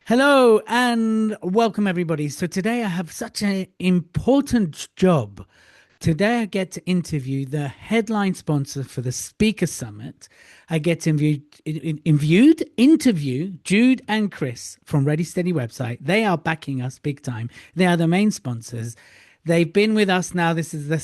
Hello and welcome, everybody. So, today I have such an important job. Today, I get to interview the headline sponsor for the Speaker Summit. I get to interview Jude and Chris from Ready Steady website. They are backing us big time. They are the main sponsors. They've been with us now. This is the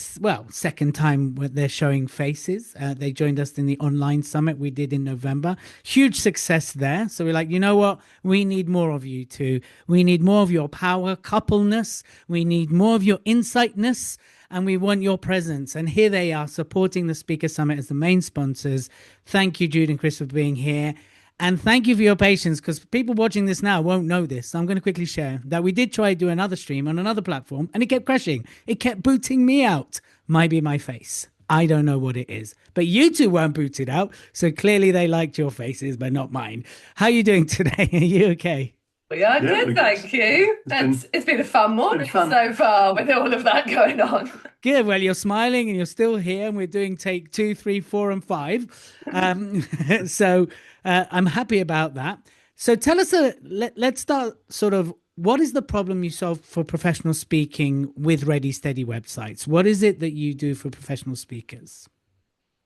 second time where they're showing faces. They joined us in the online summit we did in November. Huge success there. So we're like, you know what? We need more of you too. We need more of your power coupleness. We need more of your insightness, and we want your presence. And here they are supporting the Speaker Summit as the main sponsors. Thank you, Jude and Chris, for being here. And thank you for your patience, because people watching this now won't know this. So I'm going to quickly share that we did try to do another stream on another platform and it kept crashing. It kept booting me out. Might be my face. I don't know what it is. But you two weren't booted out. So clearly they liked your faces, but not mine. How are you doing today? Are you okay? We are Yeah, good, thank you. It's been a fun been morning fun. so far with all of that going on. Good. Well, you're smiling and you're still here, and we're doing take two, three, four, and five. Um, so I'm happy about that. So tell us, let's start sort of what is the problem you solve for professional speaking with Ready Steady websites? What is it that you do for professional speakers?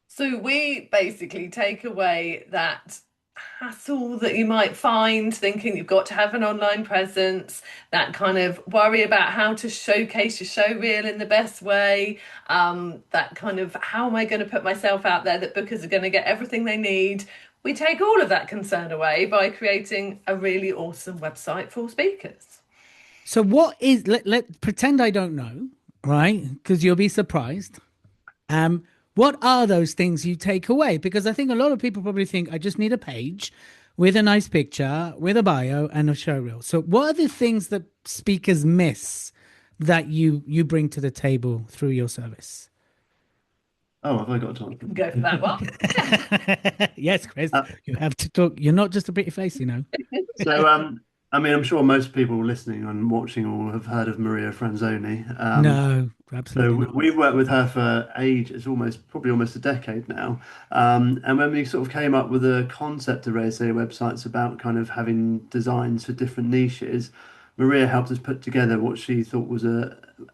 So we basically take away that hassle that you might find thinking you've got to have an online presence, that kind of worry about how to showcase your show reel in the best way, that kind of how am I going to put myself out there that bookers are going to get everything they need. We take all of that concern away by creating a really awesome website for speakers. So what is let pretend I don't know, right? Because you'll be surprised. Um, what are those things you take away? Because I think a lot of people probably think I just need a page with a nice picture, with a bio and a show reel. So what are the things that speakers miss that you bring to the table through your service? Oh, have I got You time? can go for that one. Yeah. Yes, Chris, Uh, you have to talk. You're not just a pretty face, you know. so, I mean, I'm sure most people listening and watching will have heard of Maria Franzoni. No, So absolutely we- not. we've worked with her for ages, probably almost a decade now. And when we sort of came up with a concept of raise their websites about kind of having designs for different niches, Maria helped us put together what she thought was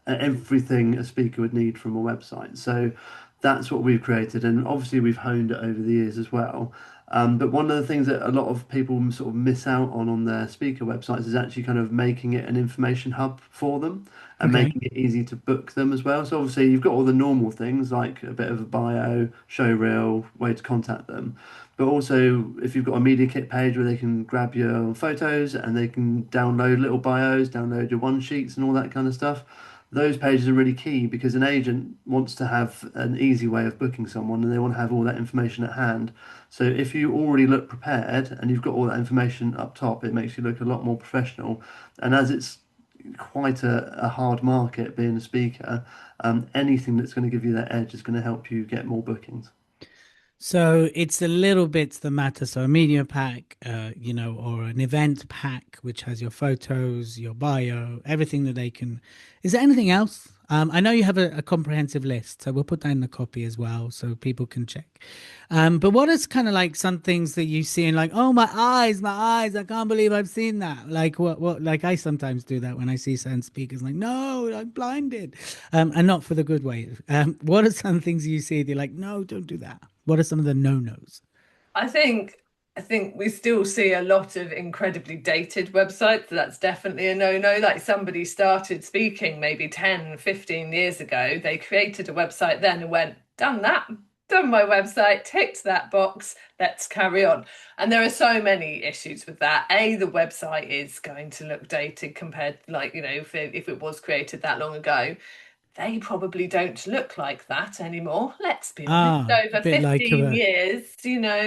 everything a speaker would need from a website. So that's what we've created, and obviously we've honed it over the years as well. But one of the things that a lot of people sort of miss out on their speaker websites is actually kind of making it an information hub for them and Okay. making it easy to book them as well. So obviously you've got all the normal things like a bit of a bio, show reel, way to contact them. But also if you've got a media kit page where they can grab your photos and they can download little bios, download your one sheets and all that kind of stuff. Those pages are really key because an agent wants to have an easy way of booking someone and they want to have all that information at hand. So if you already look prepared and you've got all that information up top, it makes you look a lot more professional. And as it's quite a hard market being a speaker, anything that's going to give you that edge is going to help you get more bookings. So it's the little bits that matter. So a media pack, or an event pack, which has your photos, your bio, everything that they can. Is there anything else? I know you have a comprehensive list, so we'll put that in the copy as well, so people can check. But what is kind of like some things that you see and like, oh my eyes, I can't believe I've seen that. Like what? Like I sometimes do that when I see certain speakers, like, no, I'm blinded, and not for the good way. What are some things you see? They're like, no, don't do that. What are some of the no-nos? I think I think we still see a lot of incredibly dated websites. So that's definitely a no-no. Like somebody started speaking maybe 10, 15 years ago. They created a website then and went, done that, done my website, ticked that box, let's carry on. And there are so many issues with that. A, the website is going to look dated compared, like, if it was created that long ago. They probably don't look like that anymore. Let's be honest. A Over bit like 15 years,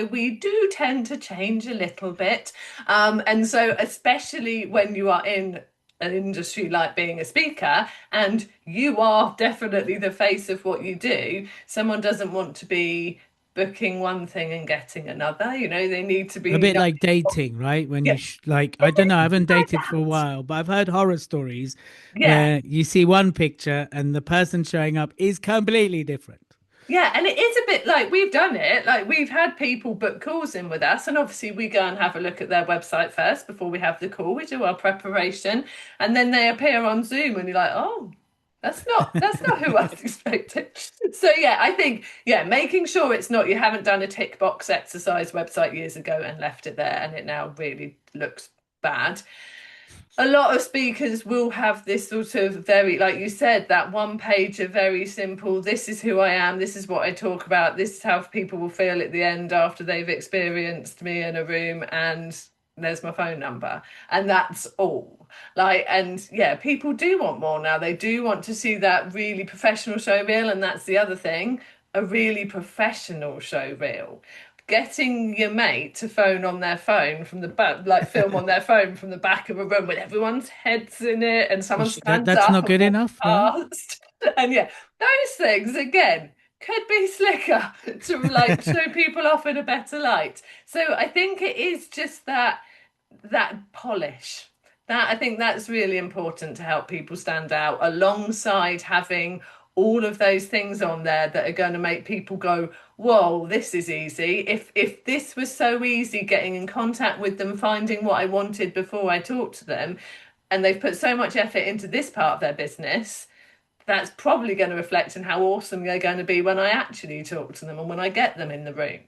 we do tend to change a little bit. And so, especially when you are in an industry like being a speaker and you are definitely the face of what you do, someone doesn't want to be booking one thing and getting another. They need to a be bit knowing like dating, right? When yeah, you like, I don't know, I haven't like dated for a that. while, but I've heard horror stories Yeah. where you see one picture and the person showing up is completely different. Yeah, and it is a bit like we've done it. Like we've had people book calls in with us, and obviously we go and have a look at their website first before we have the call. We do our preparation, and then they appear on Zoom, and you're like, oh, that's not who I was expecting. So yeah, I think yeah, making sure it's not you haven't done a tick box exercise website years ago and left it there, and it now really looks bad. A lot of speakers will have this sort of very, like you said, that one page of very simple, this is who I am, this is what I talk about, this is how people will feel at the end after they've experienced me in a room, and there's my phone number. And that's all. Like, and yeah, people do want more now. They do want to see that really professional show reel, and that's the other thing, a really professional show reel. Getting your mate to phone on their phone from the back, like film on their phone from the back of a room with everyone's heads in it, and someone stands That's up not and good walks enough, right? past. And yeah, those things again could be slicker to like show people off in a better light. So I think it is just that polish. That I think that's really important to help people stand out alongside having all of those things on there that are going to make people go, whoa, this is easy. If this was so easy getting in contact with them, finding what I wanted before I talked to them, and they've put so much effort into this part of their business, that's probably going to reflect in how awesome they're going to be when I actually talk to them and when I get them in the room.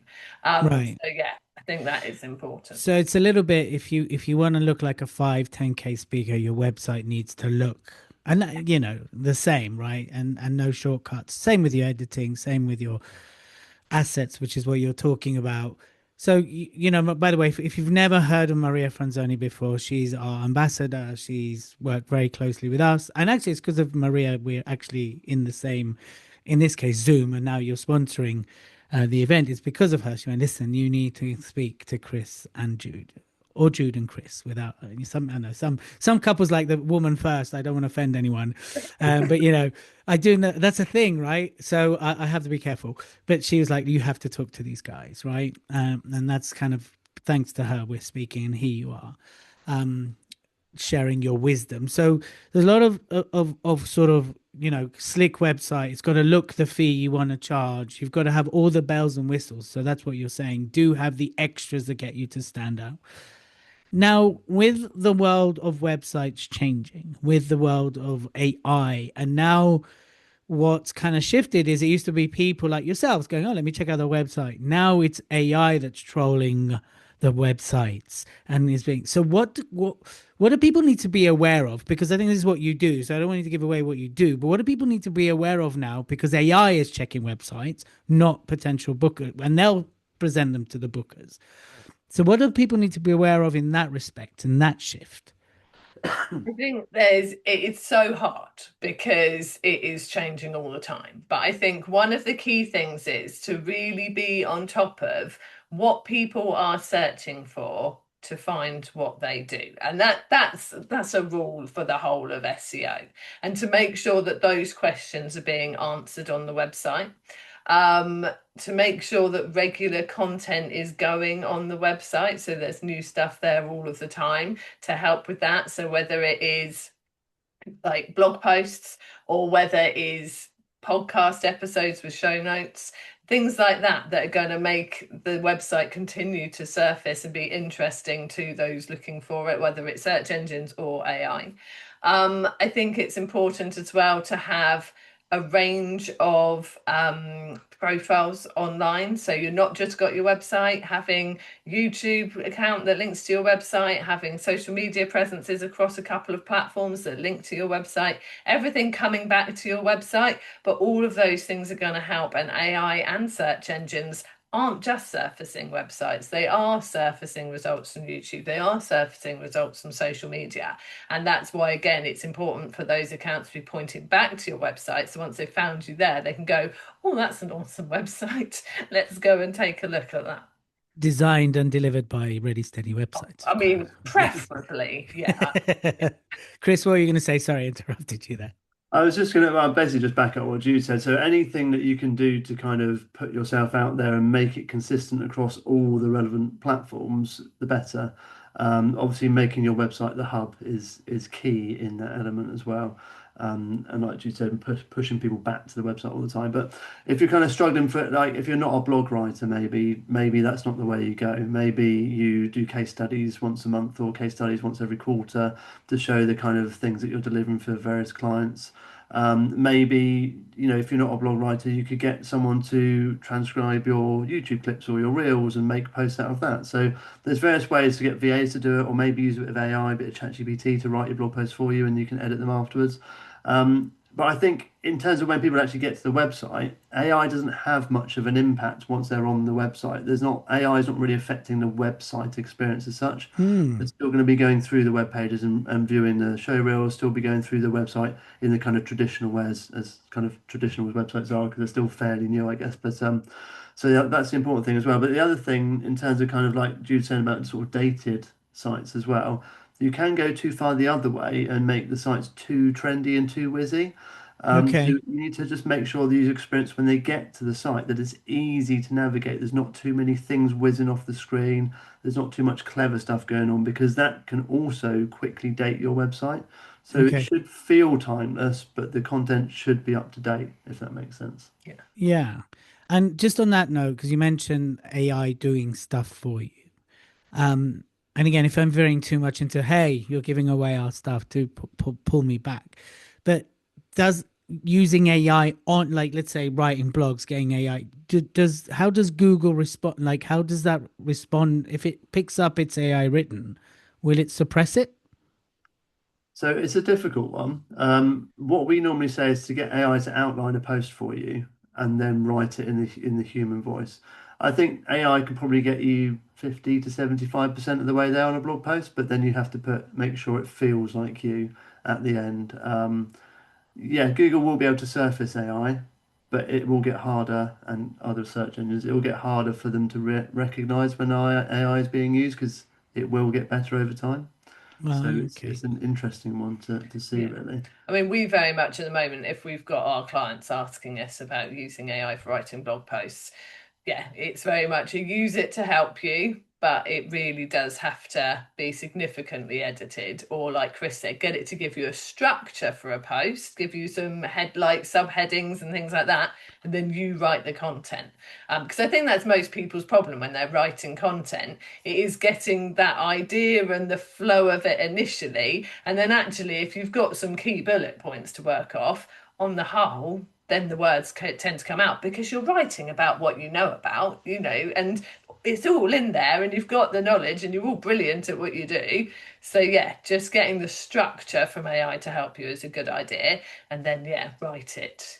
Right. So yeah, I think that is important. So it's a little bit if you want to look like a 5, 10K speaker, your website needs to look and you know the same, right? And no shortcuts. Same with your editing, same with your assets, which is what you're talking about. So, you know, by the way, if you've never heard of Maria Franzoni before, she's our ambassador. She's worked very closely with us. And actually, it's because of Maria, we're actually in the same, in this case, Zoom. And now you're sponsoring the event. It's because of her. She went, listen, you need to speak to Chris and Jude. Or Jude and Chris, without some, I know some couples like the woman first. I don't want to offend anyone, but you know, I do know that's a thing, right? So I have to be careful. But she was like, you have to talk to these guys, right? And that's kind of thanks to her we're speaking, and here you are sharing your wisdom. So there's a lot of sort of you know slick website. It's got to look the fee you want to charge. You've got to have all the bells and whistles. So that's what you're saying. Do have the extras that get you to stand out. Now, with the world of websites changing, with the world of AI, and now what's kind of shifted is it used to be people like yourselves going, oh, let me check out the website. Now it's AI that's trolling the websites and is being. So what do people need to be aware of? Because I think this is what you do. So I don't want you to give away what you do, but what do people need to be aware of now? Because AI is checking websites, not potential bookers, and they'll present them to the bookers. So, what do people need to be aware of in that respect, in that shift? I think it's so hard because it is changing all the time. But I think one of the key things is to really be on top of what people are searching for to find what they do. And that's a rule for the whole of SEO. And to make sure that those questions are being answered on the website. Um, to make sure that regular content is going on the website. So there's new stuff there all of the time to help with that. So whether it is like blog posts or whether it is podcast episodes with show notes, things like that that are going to make the website continue to surface and be interesting to those looking for it, whether it's search engines or AI. I think it's important as well to have a range of profiles online. So you're not just got your website, having YouTube account that links to your website, having social media presences across a couple of platforms that link to your website, everything coming back to your website. But all of those things are going to help. And AI and search engines aren't just surfacing websites, they are surfacing results from YouTube, they are surfacing results from social media. And that's why, again, it's important for those accounts to be pointing back to your website. So once they've found you there, they can go, oh, that's an awesome website. Let's go and take a look at that. Designed and delivered by Ready Steady websites. I mean, preferably, yeah. Chris, what were you going to say? Sorry, I interrupted you there. I was just going to basically just back up what Jude said. So anything that you can do to kind of put yourself out there and make it consistent across all the relevant platforms, the better. Obviously, making your website the hub is key in that element as well. and like you said, pushing people back to the website all the time. But if you're kind of struggling for like, if you're not a blog writer, maybe that's not the way you go. Maybe you do case studies once a month or case studies once every quarter to show the kind of things that you're delivering for various clients. Maybe, if you're not a blog writer, you could get someone to transcribe your YouTube clips or your reels and make posts out of that. So there's various ways to get VAs to do it, or maybe use a bit of AI, a bit of ChatGPT to write your blog posts for you and you can edit them afterwards. But I think in terms of when people actually get to the website, AI doesn't have much of an impact once they're on the website. AI is not really affecting the website experience as such. They're Hmm. still going to be going through the web pages and viewing the show reels, still be going through the website in the kind of traditional way as kind of traditional as websites are, because they're still fairly new, I guess. But so that's the important thing as well. But the other thing in terms of kind of like Jude saying about sort of dated sites as well, you can go too far the other way and make the sites too trendy and too whizzy. So Okay. you need to just make sure the user experience when they get to the site that it's easy to navigate. There's not too many things whizzing off the screen. There's not too much clever stuff going on because that can also quickly date your website. So it Okay. should feel timeless, but the content should be up to date, if that makes sense. Yeah. Yeah. And just on that note, because you mentioned AI doing stuff for you. Um, and again, if I'm veering too much into, hey, you're giving away our stuff, to pull me back. But does using AI on, like, let's say, writing blogs, getting AI, how does Google respond? Like, how does that respond if it picks up it's AI written? Will it suppress it? So it's a difficult one. What we normally say is to get AI to outline a post for you and then write it in the human voice. I think AI can probably get you 50 to 75% of the way there on a blog post, but then you have to make sure it feels like you at the end. Yeah, Google will be able to surface AI, but it will get harder, and other search engines, it will get harder for them to recognize when AI is being used because it will get better over time. So it's Okay. an interesting one to see, Yeah. really. I mean, we very much at the moment, if we've got our clients asking us about using AI for writing blog posts, yeah, it's very much a use it to help you, but it really does have to be significantly edited. Or, like Chris said, get it to give you a structure for a post, give you some headlight subheadings and things like that, and then you write the content. Because I think that's most people's problem when they're writing content. It is getting that idea and the flow of it initially, and then actually, if you've got some key bullet points to work off, on the whole, then the words tend to come out because you're writing about what you know about, and it's all in there and you've got the knowledge and you're all brilliant at what you do. So, yeah, just getting the structure from AI to help you is a good idea. And then, yeah, write it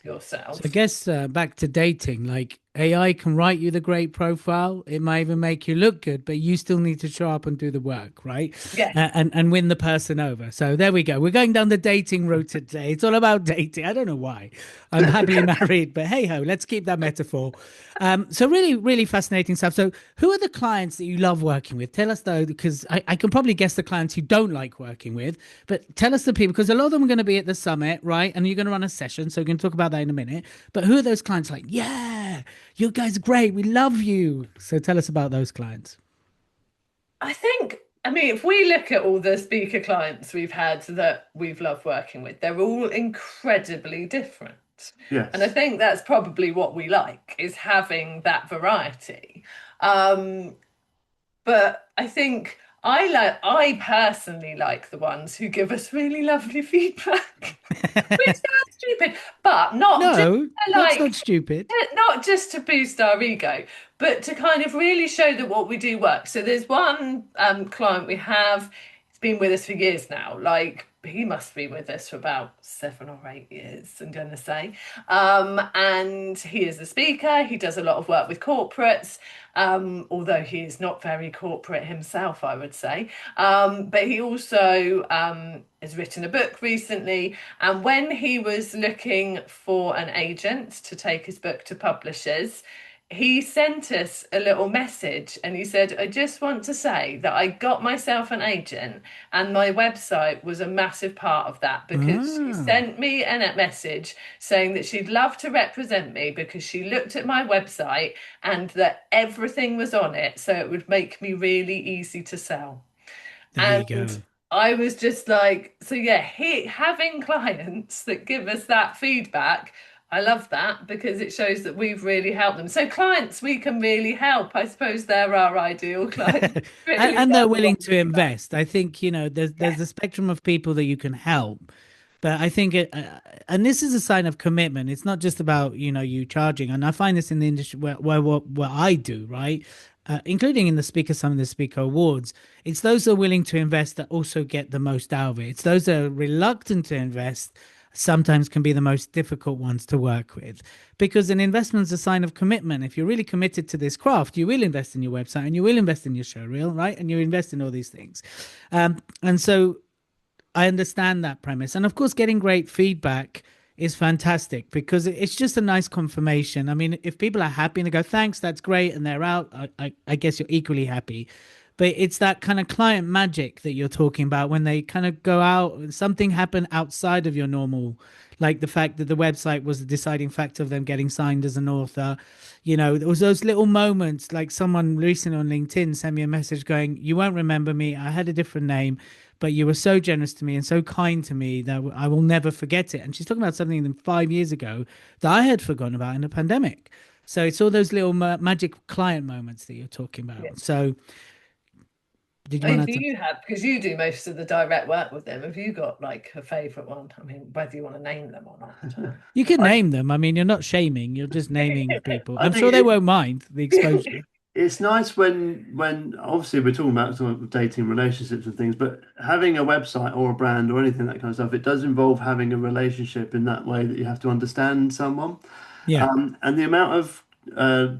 So I yourself. guess back to dating, like AI can write you the great profile. It might even make you look good, but you still need to show up and do the work, right? Yeah. And win the person over. So there we go. We're going down the dating route today. It's all about dating. I don't know why. I'm happily married, but hey ho, let's keep that metaphor. So really, really fascinating stuff. So who are the clients that you love working with? Tell us though, because I can probably guess the clients you don't like working with, but tell us the people, because a lot of them are going to be at the summit, right? And you're going to run a session. So we're going to talk about that in a minute. But who are those clients like, yeah, you guys are great. We love you. So tell us about those clients. I think, I mean, if we look at all the speaker clients we've had that we've loved working with, they're all incredibly different. And I Yes. think that's probably what we like is having that variety. Um, But I think I personally like the ones who give us really lovely feedback. Which sounds stupid, but not just No, to that's not stupid. not just to boost our ego, but to kind of really show that what we do works. So there's one client we have, he's been with us for years now. Like he must be with us for about 7 or 8 years, I'm going to say. And he is a speaker. He does a lot of work with corporates, although he is not very corporate himself, I would say. But he also has written a book recently. And when he was looking for an agent to take his book to publishers, he sent us a little message and he said, I just want to say that I got myself an agent and my website was a massive part of that because she Ah, sent me a message saying that she'd love to represent me because she looked at my website and that everything was on it so it would make me really easy to sell. there you And go. I was just like, so yeah, having clients that give us that feedback, I love that because it shows that we've really helped them. So clients we can really help. I suppose they're our ideal clients. and, Really and they're does want willing to feedback. invest. I think, there's a spectrum of people that you can help, but I think and this is a sign of commitment. It's not just about, you charging. And I find this in the industry where what I do, right? Including in the Speaker Summit, the Speaker Awards, it's those that are willing to invest that also get the most out of it. It's those that are reluctant to invest sometimes can be the most difficult ones to work with, because an investment is a sign of commitment. If you're really committed to this craft, you will invest in your website and you will invest in your showreel, right? And you invest in all these things. And so I understand that premise. And of course, getting great feedback is fantastic because it's just a nice confirmation. I mean, if people are happy and they go, thanks, that's great, and they're out, I guess you're equally happy. But it's that kind of client magic that you're talking about when they kind of go out, something happened outside of your normal, like the fact that the website was the deciding factor of them getting signed as an author. There was those little moments, like someone recently on LinkedIn sent me a message going, you won't remember me. I had a different name, but you were so generous to me and so kind to me that I will never forget it. And she's talking about something 5 years ago that I had forgotten about in the pandemic. So it's all those little magic client moments that you're talking Yeah. about. So did you I want mean, to do add you something? have, because you do most of the direct work with them, have you got like a favourite one? I mean, whether you want to name them or not. You can I, name them. I mean, you're not shaming, you're just naming people. I I'm think sure they won't mind the exposure. it's nice when obviously we're talking about sort of dating relationships and things, but having a website or a brand or anything that kind of stuff, it does involve having a relationship in that way that you have to understand someone. Yeah. And the amount of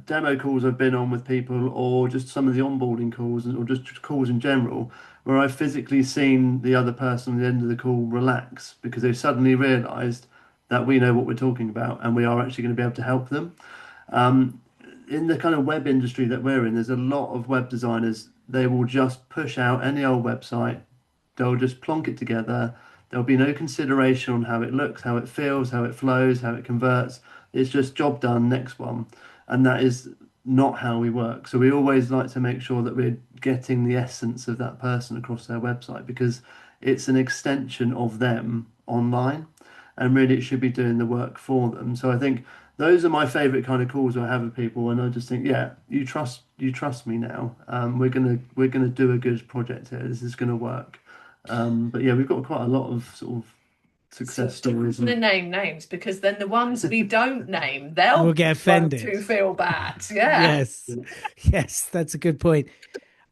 demo calls I've been on with people, or just some of the onboarding calls, or just calls in general, where I've physically seen the other person at the end of the call relax because they've suddenly realised that we know what we're talking about and we are actually going to be able to help them. In the kind of web industry that we're in, there's a lot of web designers. They will just push out any old website. They'll just plonk it together. There'll be no consideration on how it looks, how it feels, how it flows, how it converts. It's just job done, next one. And that is not how we work. So we always like to make sure that we're getting the essence of that person across their website because it's an extension of them online and really it should be doing the work for them. So I think those are my favorite kind of calls I have with people, and I just think, yeah, you trust me now. We're gonna do a good project here. This is gonna work. But yeah, we've got quite a lot of sort of So success don't stories want to and name names because then the ones we don't name, We'll they'll get be the ones offended. who feel bad. Yeah. Yes. Yes, that's a good point.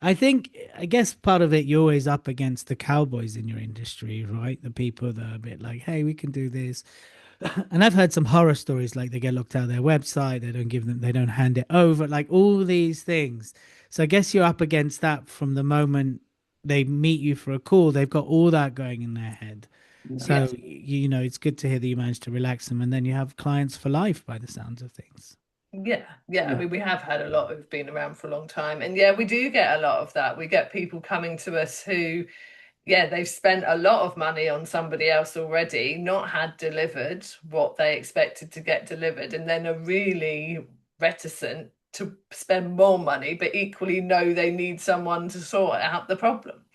I guess part of it, you're always up against the cowboys in your industry, right? The people that are a bit like, hey, we can do this. And I've heard some horror stories like they get locked out of their website, they don't hand it over, like all these things. So I guess you're up against that from the moment they meet you for a call. They've got all that going in their head. yeah, Yeah. So, it's good to hear that you managed to relax them and then you have clients for life by the sounds of things. Yeah, yeah. I yeah, mean, we have had a lot who've been around for a long time. And yeah, we do get a lot of that. We get people coming to us who, yeah, they've spent a lot of money on somebody else already, not had delivered what they expected to get delivered, and then are really reticent to spend more money, but equally know they need someone to sort out the problem.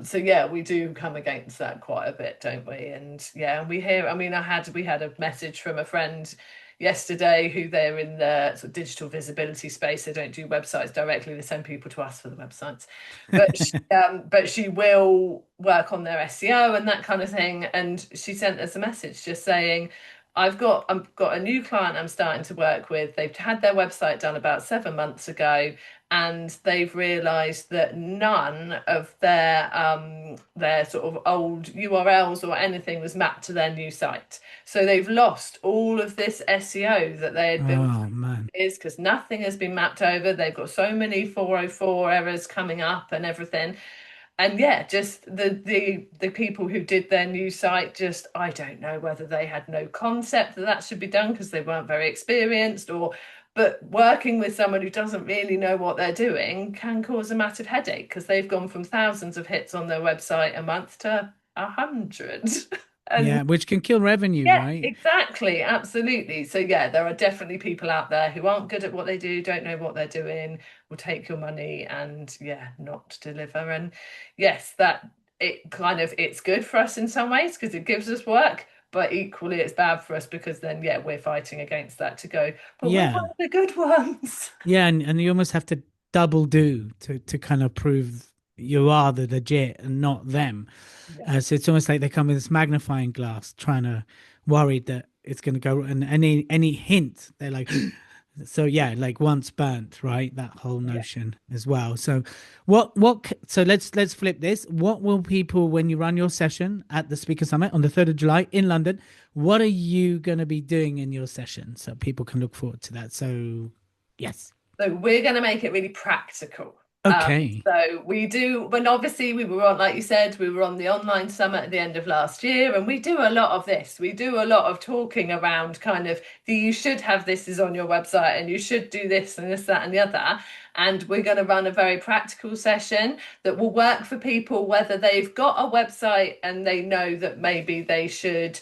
So yeah, we do come against that quite a bit, don't we? And yeah, we hear, I mean, we had a message from a friend yesterday who they're in the sort of digital visibility space. They don't do websites directly, they send people to us for the websites. But she will work on their SEO and that kind of thing. And she sent us a message just saying, I've got a new client I'm starting to work with. They've had their website done about 7 months ago, and they've realised that none of their sort of old URLs or anything was mapped to their new site. So they've lost all of this SEO that they had built Oh, man. is because nothing has been mapped over. They've got so many 404 errors coming up and everything. And yeah, just the people who did their new site, just I don't know whether they had no concept that that should be done because they weren't very experienced, or but working with someone who doesn't really know what they're doing can cause a massive headache because they've gone from thousands of hits on their website a month to 100. And Yeah, which can kill revenue, yeah, right? exactly. Absolutely. So, yeah, there are definitely people out there who aren't good at what they do, don't know what they're doing, will take your money and, yeah, not deliver. And yes, that it's good for us in some ways because it gives us work, but equally it's bad for us because then yeah, we're fighting against that to go, but we're Yeah. one of the good ones. Yeah, and you almost have to double do to kind of prove you are the legit and not them. Yeah. So it's almost like they come with this magnifying glass, trying to worried that it's going to go. And any hint, they're like, so yeah, like once burnt, right? That whole Yeah. notion as well. So so let's flip this. What will people, when you run your session at the Speaker Summit on the 3rd of July in London, what are you going to be doing in your session so people can look forward to that? So yes. So we're going to make it really practical. Okay. So we do, when obviously we were on, like you said, we were on the online summit at the end of last year, and we do a lot of this. We do a lot of talking around kind of you should have this is on your website, and you should do this and this, that, and the other. And we're going to run a very practical session that will work for people, whether they've got a website and they know that maybe they should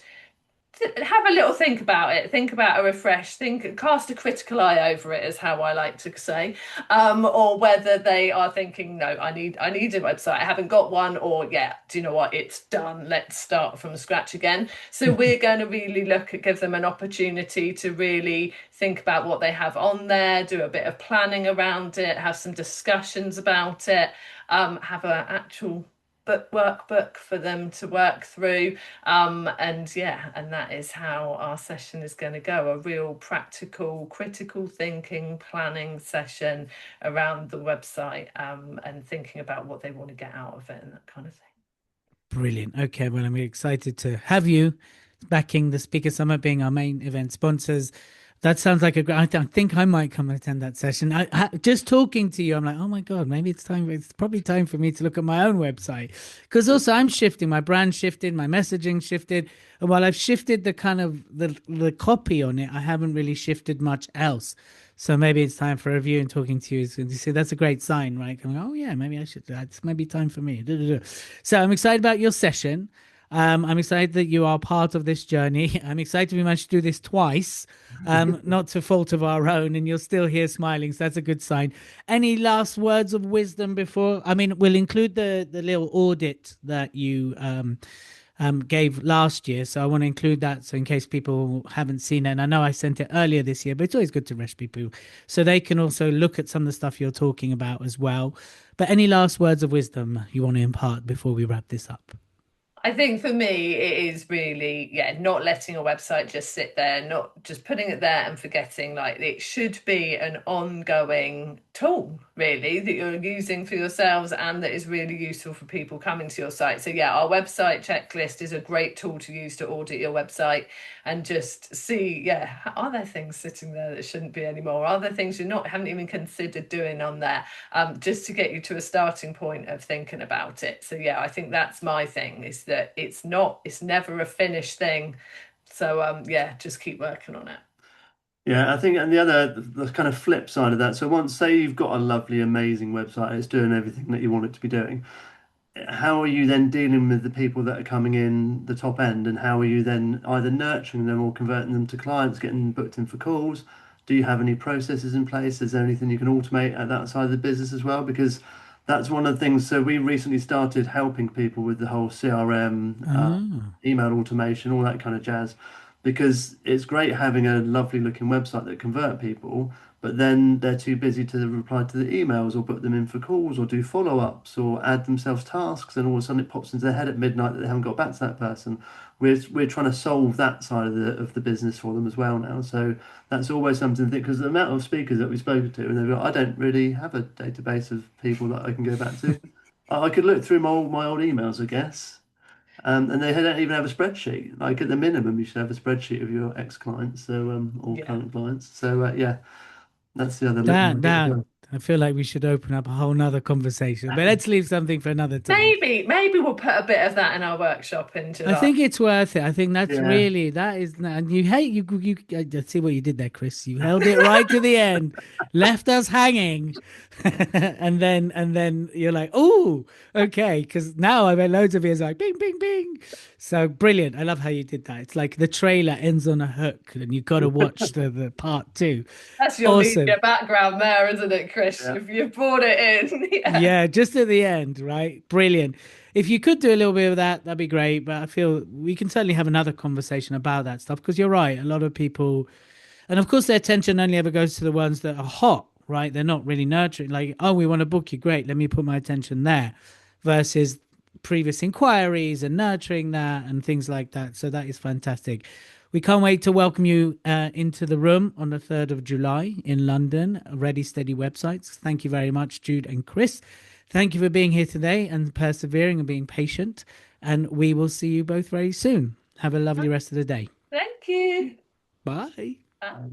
have a little think about it, think about a refresh, think, cast a critical eye over it is how I like to say, or whether they are thinking, no, I need a website, I haven't got one, or yeah, do you know what, it's done, let's start from scratch again. So we're going to really give them an opportunity to really think about what they have on there, do a bit of planning around it, have some discussions about it, have an actual workbook for them to work through, and yeah, and that is how our session is going to go, a real practical critical thinking planning session around the website, and thinking about what they want to get out of it and that kind of thing. Brilliant. Okay, well, I'm excited to have you backing the Speaker Summit, being our main event sponsors. That sounds like a great. I think I might come and attend that session. Just talking to you, I'm like, oh my God, maybe it's time. It's probably time for me to look at my own website because also I'm shifting. My brand shifted, my messaging shifted, and while I've shifted the kind of the copy on it, I haven't really shifted much else. So maybe it's time for a review and talking to you. So you see, that's a great sign, right? I'm like, oh yeah, maybe I should. That's maybe time for me. So I'm excited about your session. I'm excited that you are part of this journey. I'm excited we managed to do this twice, not to fault of our own, and you're still here smiling. So that's a good sign. Any last words of wisdom before? I mean, we'll include the little audit that you gave last year. So I want to include that. So in case people haven't seen it, and I know I sent it earlier this year, but it's always good to rush people so they can also look at some of the stuff you're talking about as well. But any last words of wisdom you want to impart before we wrap this up? I think for me, it is really, yeah, not letting a website just sit there, not just putting it there and forgetting. Like it should be an ongoing tool, really, that you're using for yourselves and that is really useful for people coming to your site. So, yeah, our website checklist is a great tool to use to audit your website and just see, yeah, are there things sitting there that shouldn't be anymore? Are there things haven't even considered doing on there? Just to get you to a starting point of thinking about it. So, yeah, I think that's my thing is that it's never a finished thing. So yeah, just keep working on it. Yeah, I think, and the kind of flip side of that. So once, say you've got a lovely, amazing website, it's doing everything that you want it to be doing. How are you then dealing with the people that are coming in the top end, and how are you then either nurturing them or converting them to clients, getting booked in for calls? Do you have any processes in place? Is there anything you can automate at that side of the business as well? Because that's one of the things. So we recently started helping people with the whole CRM, Ah, email automation, all that kind of jazz, because it's great having a lovely looking website that convert people, but then they're too busy to reply to the emails or put them in for calls or do follow-ups or add themselves tasks, and all of a sudden it pops into their head at midnight that they haven't got back to that person. We're trying to solve that side of the business for them as well now. So that's always something to think, because the amount of speakers that we've spoken to, and they've got, I don't really have a database of people that I can go back to. I could look through my old emails, I guess. And they don't even have a spreadsheet. Like at the minimum, you should have a spreadsheet of your ex-clients, so or Yeah. current clients. So yeah, that's the other look that behind it as that well. I feel like we should open up a whole nother conversation, but let's leave something for another time. Maybe we'll put a bit of that in our workshop in I July. think it's worth it. I think that's Yeah, really that is, and you hate you. I see what you did there, Chris. You held it right to the end, left us hanging, and then you're like, oh, okay, because now I bet loads of ears like bing, bing, bing. So brilliant. I love how you did that. It's like the trailer ends on a hook, and you got to watch the part two. That's your Awesome. media background there, isn't it, Chris? yeah. If you brought it in, yeah. Yeah, just at the end, right? Brilliant. if you could do a little bit of that, that'd be great. But I feel we can certainly have another conversation about that stuff because you're right. A lot of people, and of course, their attention only ever goes to the ones that are hot, right? They're not really nurturing. Like, oh, we want to book you. Great. Let me put my attention there versus previous inquiries and nurturing that and things like that. So that is fantastic. We can't wait to welcome you into the room on the 3rd of July in London. Ready Steady Websites. Thank you very much, Jude and Chris. Thank you for being here today and persevering and being patient. And we will see you both very soon. Have a lovely rest of the day. Thank you. Bye. Bye.